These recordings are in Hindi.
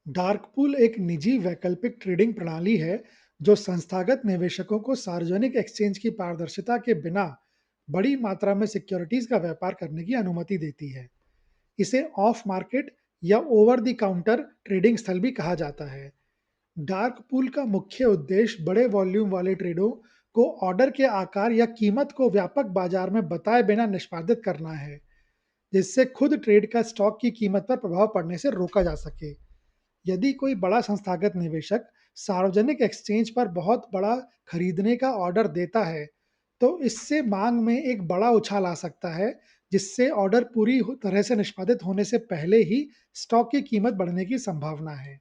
डार्क पूल एक निजी वैकल्पिक ट्रेडिंग प्रणाली है जो संस्थागत निवेशकों को सार्वजनिक एक्सचेंज की पारदर्शिता के बिना बड़ी मात्रा में सिक्योरिटीज का व्यापार करने की अनुमति देती है। इसे ऑफ मार्केट या ओवर द काउंटर ट्रेडिंग स्थल भी कहा जाता है। डार्क पूल का मुख्य उद्देश्य बड़े वॉल्यूम वाले ट्रेडों को ऑर्डर के आकार या कीमत को व्यापक बाजार में बताए बिना निष्पादित करना है, जिससे खुद ट्रेड का स्टॉक की कीमत पर प्रभाव पड़ने से रोका जा सके। यदि कोई बड़ा संस्थागत निवेशक सार्वजनिक एक्सचेंज पर बहुत बड़ा खरीदने का ऑर्डर देता है, तो इससे मांग में एक बड़ा उछाल आ सकता है, जिससे ऑर्डर पूरी तरह से निष्पादित होने से पहले ही स्टॉक की कीमत बढ़ने की संभावना है।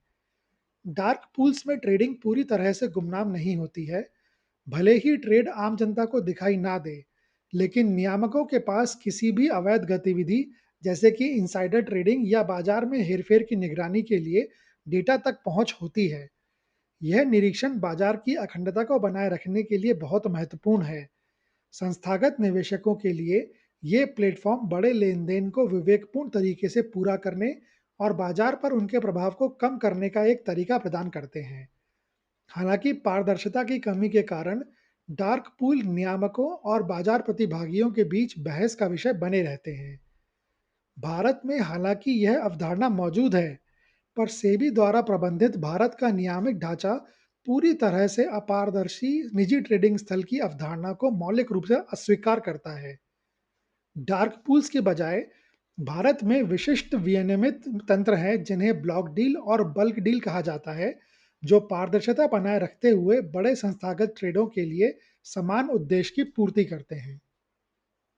डार्क पूल्स में ट्रेडिंग पूरी तरह से गुमनाम नहीं होती है। भले ही ट्रेड आम जनता को दिखाई ना दे, लेकिन नियामकों के पास किसी भी अवैध गतिविधि जैसे कि इनसाइडर ट्रेडिंग या बाजार में हेरफेर की निगरानी के लिए डेटा तक पहुंच होती है। यह निरीक्षण बाजार की अखंडता को बनाए रखने के लिए बहुत महत्वपूर्ण है। संस्थागत निवेशकों के लिए ये प्लेटफॉर्म बड़े लेन-देन को विवेकपूर्ण तरीके से पूरा करने और बाजार पर उनके प्रभाव को कम करने का एक तरीका प्रदान करते हैं। हालांकि पारदर्शिता की कमी के कारण डार्क पूल नियामकों और बाजार प्रतिभागियों के बीच बहस का विषय बने रहते हैं। भारत में हालांकि यह अवधारणा मौजूद है, पर सेबी द्वारा प्रबंधित भारत का नियामक ढांचा पूरी तरह से अपारदर्शी निजी ट्रेडिंग स्थल की अवधारणा को मौलिक रूप से अस्वीकार करता है। डार्क पूल्स के बजाय भारत में विशिष्ट विनियमित तंत्र हैं जिन्हें ब्लॉक डील और बल्क डील कहा जाता है, जो पारदर्शिता बनाए रखते हुए बड़े संस्थागत ट्रेडों के लिए समान उद्देश्य की पूर्ति करते हैं।